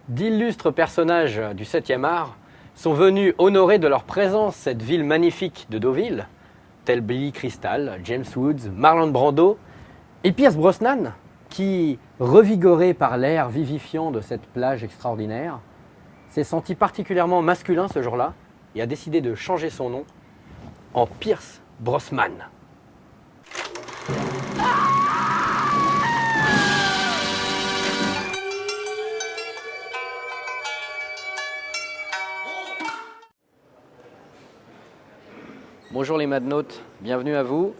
D'illustres personnages du 7e art sont venus honorer de leur présence cette ville magnifique de Deauville, tels Billy Crystal, James Woods, Marlon Brando et Pierce Brosnan, qui, revigoré par l'air vivifiant de cette plage extraordinaire, s'est senti particulièrement masculin ce jour-là et a décidé de changer son nom en Pierce Brosnan. Bonjour les Madnautes, bienvenue à vous.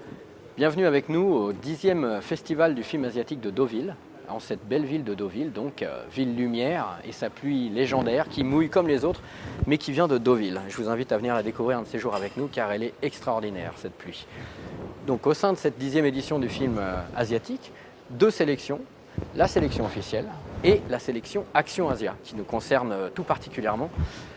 Bienvenue avec nous au 10e festival du film asiatique de Deauville, en cette belle ville de Deauville, donc ville lumière et sa pluie légendaire qui mouille comme les autres, mais qui vient de Deauville. Je vous invite à venir la découvrir un de ces jours avec nous car elle est extraordinaire cette pluie. Donc au sein de cette 10e édition du film asiatique, deux sélections, la sélection officielle et la sélection Action Asia, qui nous concerne tout particulièrement,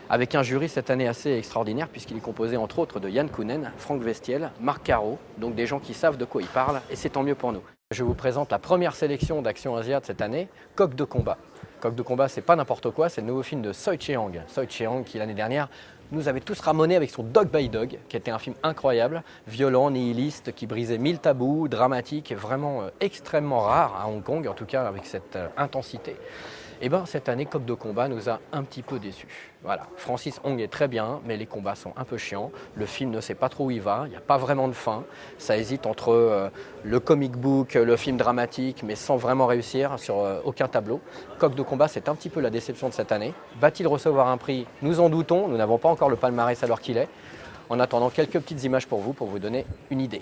avec un jury cette année assez extraordinaire puisqu'il est composé entre autres de Yann Kounen, Franck Vestiel, Marc Caro, donc des gens qui savent de quoi ils parlent et c'est tant mieux pour nous. Je vous présente la première sélection d'Action Asia de cette année, Coq de combat. Coq de combat, c'est pas n'importe quoi, c'est le nouveau film de Soi Cheong. Soi Cheong qui l'année dernière nous avait tous ramonés avec son Dog by Dog, qui était un film incroyable, violent, nihiliste, qui brisait 1000 tabous, dramatique, vraiment extrêmement rare à Hong Kong, en tout cas avec cette intensité. Et bien cette année, Coq de combat nous a un petit peu déçus. Voilà, Francis Hong est très bien, mais les combats sont un peu chiants. Le film ne sait pas trop où il va, il n'y a pas vraiment de fin. Ça hésite entre le comic book, le film dramatique, mais sans vraiment réussir sur aucun tableau. Coq de combat, c'est un petit peu la déception de cette année. Va-t-il recevoir un prix? Nous en doutons, nous n'avons pas encore le palmarès à l'heure qu'il est. En attendant, quelques petites images pour vous donner une idée.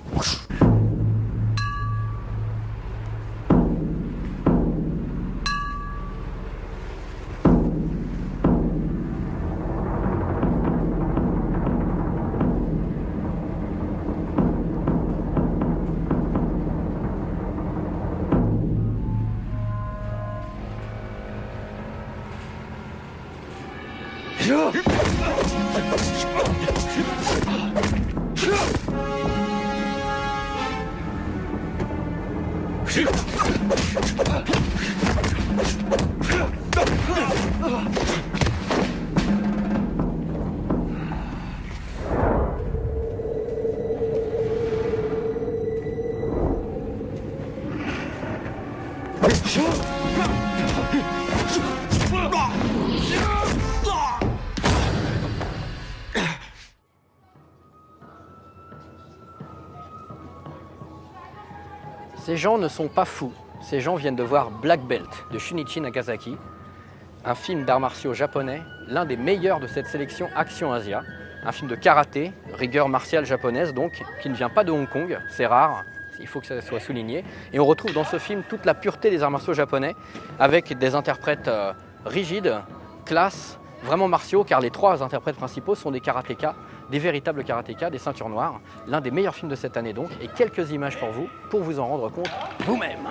Ces gens ne sont pas fous. Ces gens viennent de voir Black Belt de Shunichi Nagasaki, un film d'arts martiaux japonais, l'un des meilleurs de cette sélection Action Asia, un film de karaté, rigueur martiale japonaise donc, qui ne vient pas de Hong Kong, c'est rare, il faut que ça soit souligné. Et on retrouve dans ce film toute la pureté des arts martiaux japonais, avec des interprètes rigides, classe, vraiment martiaux, car les trois interprètes principaux sont des karatékas, des véritables karatékas, des ceintures noires. L'un des meilleurs films de cette année donc, et quelques images pour vous en rendre compte vous-même.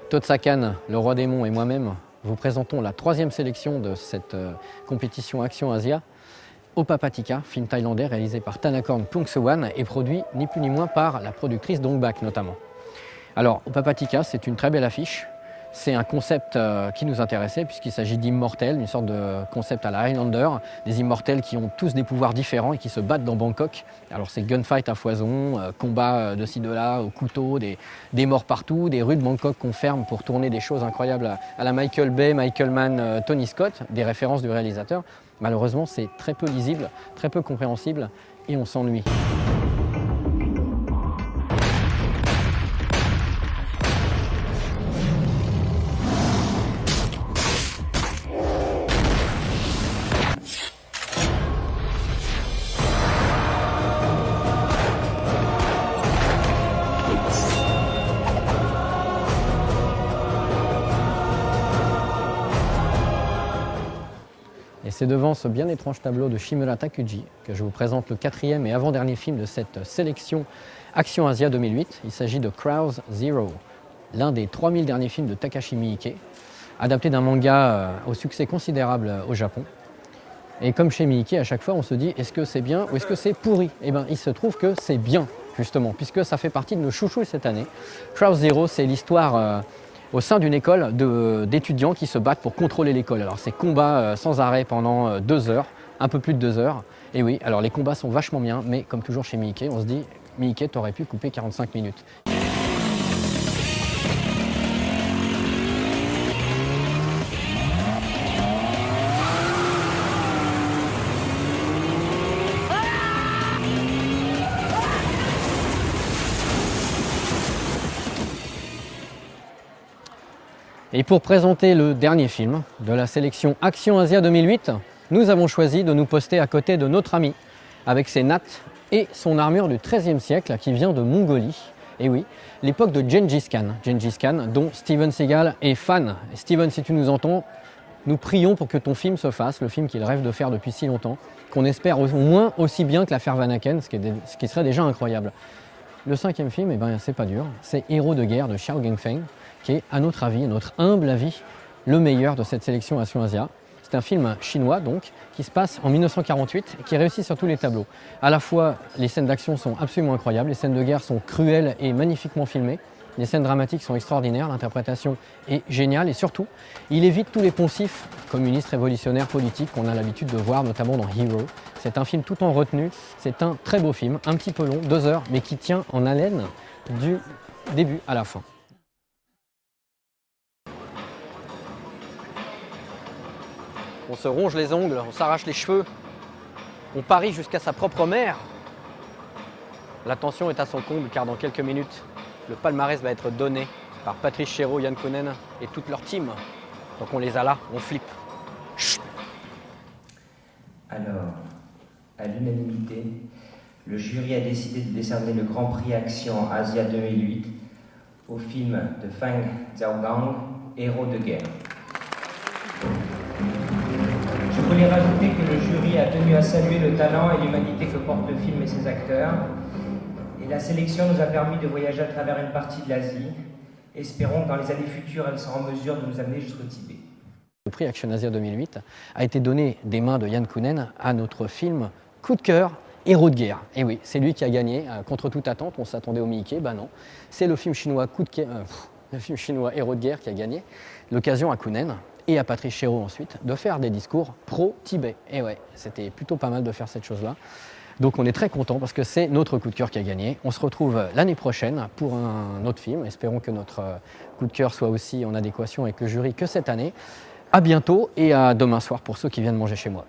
Totsakan, le roi démon et moi-même vous présentons la troisième sélection de cette compétition Action Asia, Opapatika, film thaïlandais réalisé par Thanakorn Phongsawan et produit ni plus ni moins par la productrice Dongbak notamment. Alors Opapatika, c'est une très belle affiche. C'est un concept qui nous intéressait puisqu'il s'agit d'immortels, une sorte de concept à la Highlander, des immortels qui ont tous des pouvoirs différents et qui se battent dans Bangkok. Alors c'est gunfight à foison, combat de ci de là au couteau, des morts partout, des rues de Bangkok qu'on ferme pour tourner des choses incroyables à la Michael Bay, Michael Mann, Tony Scott, des références du réalisateur. Malheureusement c'est très peu lisible, très peu compréhensible et on s'ennuie. c'est devant ce bien étrange tableau de Shimura Takuji que je vous présente le 4e et avant-dernier film de cette sélection Action Asia 2008. Il s'agit de Crow's Zero, l'un des 3000 derniers films de Takashi Miike, adapté d'un manga au succès considérable au Japon. Et comme chez Miike, à chaque fois on se dit est-ce que c'est bien ou est-ce que c'est pourri? Eh bien il se trouve que c'est bien justement, puisque ça fait partie de nos chouchous cette année. Crow's Zero, c'est l'histoire au sein d'une école d'étudiants qui se battent pour contrôler l'école. Alors c'est combat sans arrêt pendant 2 heures, un peu plus de 2 heures. Et oui, alors les combats sont vachement bien, mais comme toujours chez Miike, on se dit Miike, t'aurais pu couper 45 minutes. Et pour présenter le dernier film de la sélection Action Asia 2008, nous avons choisi de nous poster à côté de notre ami avec ses nattes et son armure du XIIIe siècle qui vient de Mongolie. Et oui, l'époque de Gengis Khan, dont Steven Seagal est fan. Et Steven, si tu nous entends, nous prions pour que ton film se fasse, le film qu'il rêve de faire depuis si longtemps, qu'on espère au moins aussi bien que l'affaire Vanaken, ce qui serait déjà incroyable. Le 5e film, eh ben, c'est pas dur, c'est Héros de guerre de Xiao Gengfeng, qui est, à notre avis, à notre humble avis, le meilleur de cette sélection Action Asia. C'est un film chinois, donc, qui se passe en 1948 et qui réussit sur tous les tableaux. À la fois, les scènes d'action sont absolument incroyables, les scènes de guerre sont cruelles et magnifiquement filmées, les scènes dramatiques sont extraordinaires, l'interprétation est géniale et surtout, il évite tous les poncifs communistes, révolutionnaires, politiques qu'on a l'habitude de voir, notamment dans Hero. C'est un film tout en retenue, c'est un très beau film, un petit peu long, 2 heures, mais qui tient en haleine du début à la fin. On se ronge les ongles, on s'arrache les cheveux, on parie jusqu'à sa propre mère. La tension est à son comble car dans quelques minutes, le palmarès va être donné par Patrice Chéreau, Yann Kounen et toute leur team. Donc on les a là, on flippe. Chut. Alors, à l'unanimité, le jury a décidé de décerner le Grand Prix Action Asia 2008 au film de Feng Xiaogang, Héros de guerre. Je voulais rajouter que le jury a tenu à saluer le talent et l'humanité que porte le film et ses acteurs. Et la sélection nous a permis de voyager à travers une partie de l'Asie. Espérons que dans les années futures, elle sera en mesure de nous amener jusqu'au Tibet. Le prix Action Asia 2008 a été donné des mains de Yann Kounen à notre film coup de cœur, Héros de guerre. Et oui, c'est lui qui a gagné, contre toute attente, on s'attendait au Miike, bah non. C'est le film chinois le film chinois Héros de guerre qui a gagné. L'occasion à Kounen et à Patrice Chéreau ensuite de faire des discours pro-Tibet. Et ouais, c'était plutôt pas mal de faire cette chose-là. Donc on est très content parce que c'est notre coup de cœur qui a gagné. On se retrouve l'année prochaine pour un autre film. Espérons que notre coup de cœur soit aussi en adéquation avec le jury que cette année. À bientôt et à demain soir pour ceux qui viennent manger chez moi.